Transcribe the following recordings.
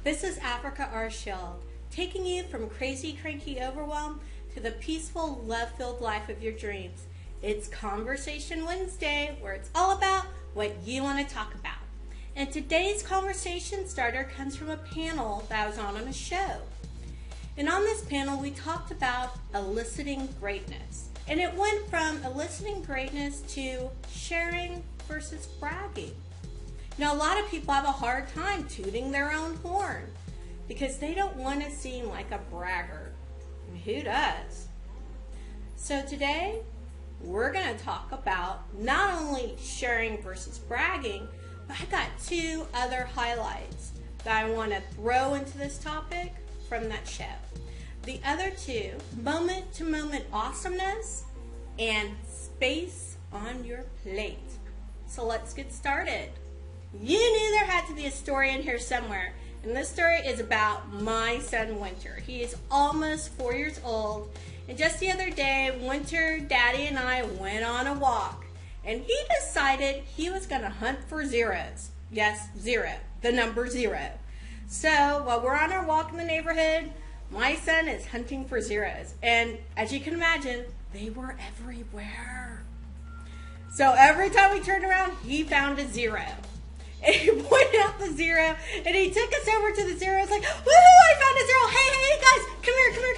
This is Africa Archield, taking you from crazy, cranky overwhelm to the peaceful, love-filled life of your dreams. It's Conversation Wednesday, where it's all about what you want to talk about. And today's conversation starter comes from a panel that I was on a show. And on this panel, we talked about eliciting greatness. And it went from eliciting greatness to sharing versus bragging. Now, a lot of people have a hard time tooting their own horn because they don't want to seem like a braggart. I mean, who does? So today, we're going to talk about not only sharing versus bragging, but I got two other highlights that I want to throw into this topic from that show. The other two, moment-to-moment awesomeness and space on your plate. So let's get started. You knew there had to be a story in here somewhere, and this story is about my son Winter. He is almost 4 years old, and just the other day, Winter, Daddy, and I went on a walk, and he decided he was going to hunt for zeros. Yes, zero, the number 0. So while we're on our walk in the neighborhood, my son is hunting for zeros, and as you can imagine, they were everywhere. So every time we turned around, he found a 0. And he pointed out the 0, and he took us over to the 0. It's like, woohoo, I found a 0. Hey, guys, come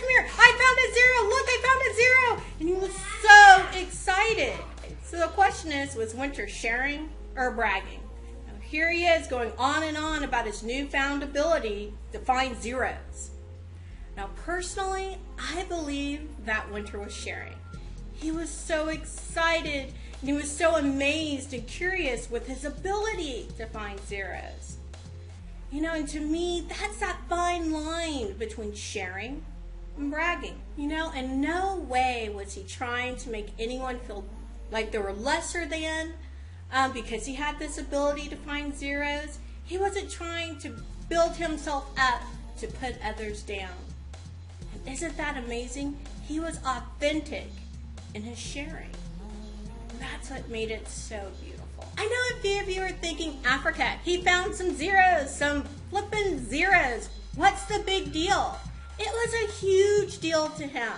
here. I found a 0. Look, I found a 0. And he was so excited. So the question is, was Winter sharing or bragging? Now, here he is going on and on about his newfound ability to find zeros. Now, personally, I believe that Winter was sharing. He was so excited. And he was so amazed and curious with his ability to find zeros. You know, and to me, that's that fine line between sharing and bragging. You know, and no way was he trying to make anyone feel like they were lesser than because he had this ability to find zeros. He wasn't trying to build himself up to put others down. And isn't that amazing? He was authentic in his sharing. That's what made it so beautiful. I know a few of you are thinking, Africa, he found some zeros, some flippin' zeros. What's the big deal? It was a huge deal to him.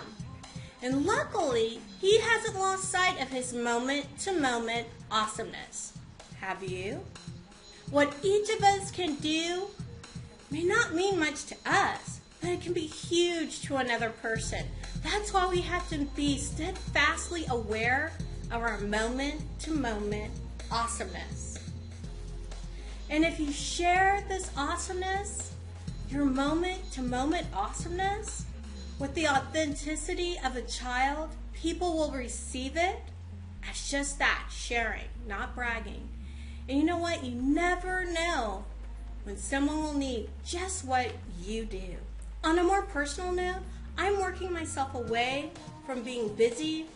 And luckily, he hasn't lost sight of his moment-to-moment awesomeness. Have you? What each of us can do may not mean much to us, but it can be huge to another person. That's why we have to be steadfastly aware of our moment-to-moment awesomeness. And if you share this awesomeness, your moment-to-moment awesomeness, with the authenticity of a child, people will receive it as just that, sharing, not bragging. And you know what? You never know when someone will need just what you do. On a more personal note, I'm working myself away from being busy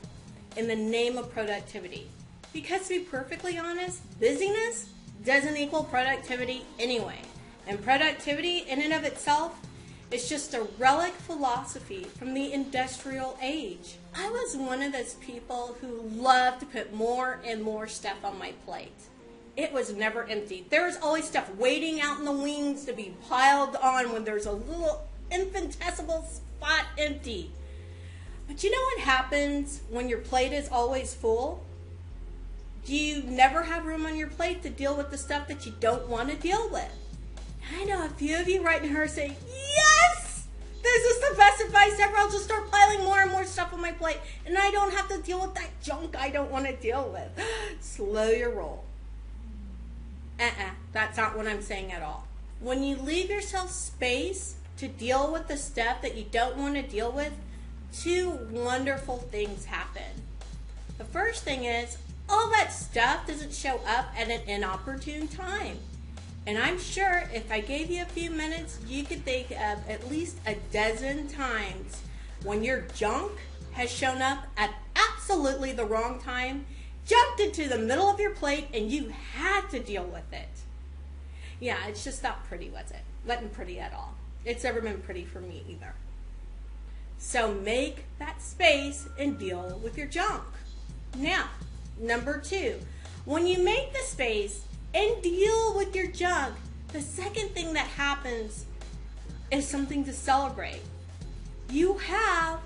in the name of productivity. Because to be perfectly honest, busyness doesn't equal productivity anyway. And productivity in and of itself is just a relic philosophy from the industrial age. I was one of those people who loved to put more and more stuff on my plate. It was never empty. There was always stuff waiting out in the wings to be piled on when there's a little infinitesimal spot empty. But you know what happens when your plate is always full? You never have room on your plate to deal with the stuff that you don't want to deal with. I know a few of you right now are saying, yes, this is the best advice ever. I'll just start piling more and more stuff on my plate, and I don't have to deal with that junk I don't want to deal with. Slow your roll. That's not what I'm saying at all. When you leave yourself space to deal with the stuff that you don't want to deal with, two wonderful things happen. The first thing is, all that stuff doesn't show up at an inopportune time. And I'm sure if I gave you a few minutes, you could think of at least a dozen times when your junk has shown up at absolutely the wrong time, jumped into the middle of your plate, and you had to deal with it. Yeah, it's just not pretty, was it? Wasn't pretty at all. It's never been pretty for me either. So make that space and deal with your junk. Now, number 2, when you make the space and deal with your junk, the second thing that happens is something to celebrate. You have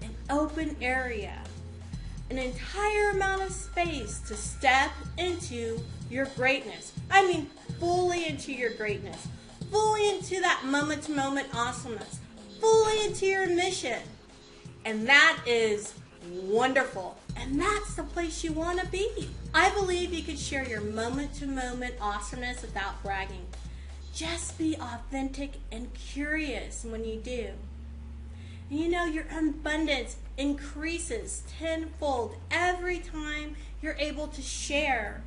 an open area, an entire amount of space to step into your greatness. I mean, fully into your greatness, fully into that moment-to-moment awesomeness, fully into your mission. And that is wonderful. And that's the place you want to be. I believe you can share your moment-to-moment awesomeness without bragging. Just be authentic and curious when you do. And you know, your abundance increases tenfold every time you're able to share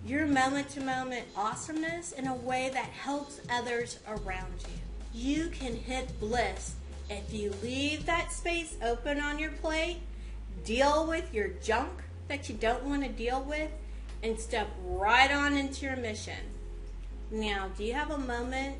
your moment-to-moment awesomeness in a way that helps others around you. You can hit bliss if you leave that space open on your plate, deal with your junk that you don't want to deal with, and step right on into your mission. Now, do you have a moment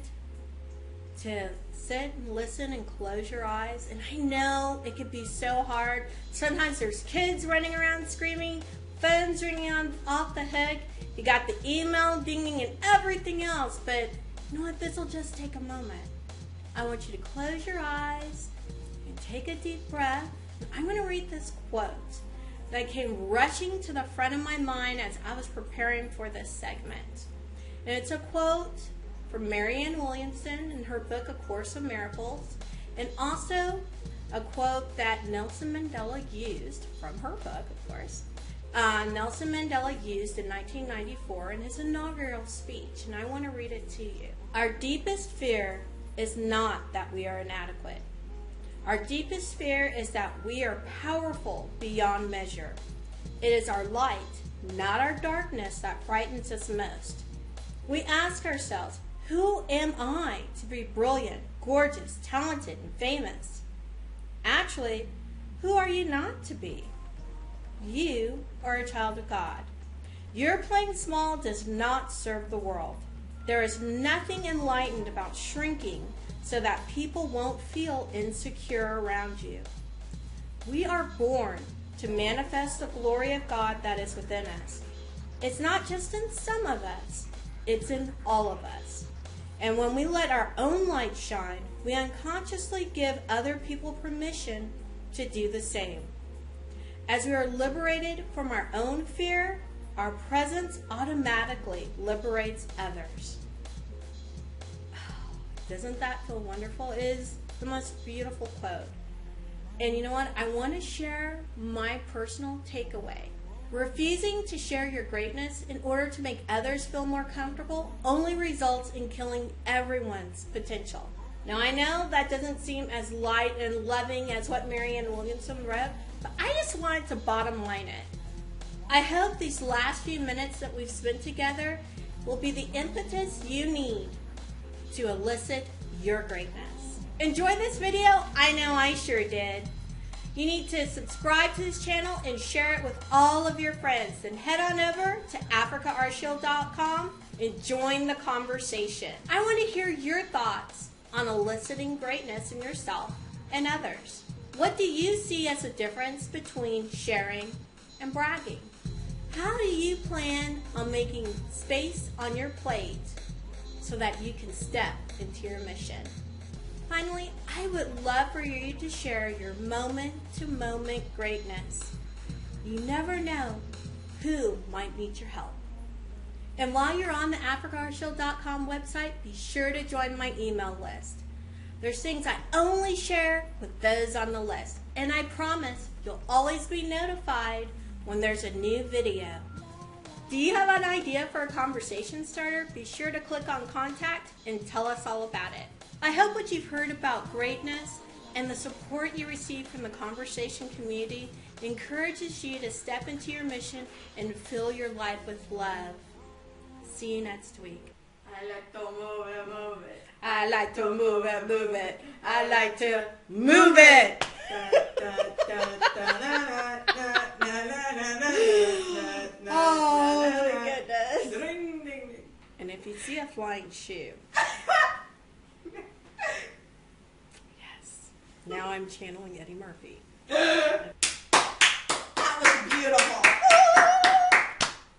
to sit and listen and close your eyes? And I know it can be so hard. Sometimes there's kids running around screaming, phones ringing off the hook, you got the email dinging and everything else, but you know what? This will just take a moment. I want you to close your eyes and take a deep breath. I'm going to read this quote that came rushing to the front of my mind as I was preparing for this segment. And it's a quote from Marianne Williamson in her book, A Course in Miracles, and also a quote that Nelson Mandela used from her book, of course. Nelson Mandela used in 1994 in his inaugural speech, and I want to read it to you. Our deepest fear is not that we are inadequate. Our deepest fear is that we are powerful beyond measure. It is our light, not our darkness, that frightens us most. We ask ourselves, who am I to be brilliant, gorgeous, talented, and famous? Actually, who are you not to be? You are a child of God. Your playing small does not serve the world. There is nothing enlightened about shrinking so that people won't feel insecure around you. We are born to manifest the glory of God that is within us. It's not just in some of us, it's in all of us. And when we let our own light shine, we unconsciously give other people permission to do the same. As we are liberated from our own fear, our presence automatically liberates others. Doesn't that feel wonderful? It is the most beautiful quote. And you know what? I want to share my personal takeaway. Refusing to share your greatness in order to make others feel more comfortable only results in killing everyone's potential. Now, I know that doesn't seem as light and loving as what Marianne Williamson wrote, but I just wanted to bottom line it. I hope these last few minutes that we've spent together will be the impetus you need to elicit your greatness. Enjoy this video? I know I sure did. You need to subscribe to this channel and share it with all of your friends. Then head on over to AfricaArchield.com and join the conversation. I want to hear your thoughts on eliciting greatness in yourself and others. What do you see as a difference between sharing and bragging? How do you plan on making space on your plate so that you can step into your mission? Finally, I would love for you to share your moment-to-moment greatness. You never know who might need your help. And while you're on the AfricaArchield.com website, be sure to join my email list. There's things I only share with those on the list, and I promise you'll always be notified when there's a new video. Do you have an idea for a conversation starter? Be sure to click on contact and tell us all about it. I hope what you've heard about greatness and the support you receive from the conversation community encourages you to step into your mission and fill your life with love. See you next week. I like to move it, move it. I like to move it, move it. I like to move it. Oh my goodness. And if you see a flying shoe. Yes. Now I'm channeling Eddie Murphy.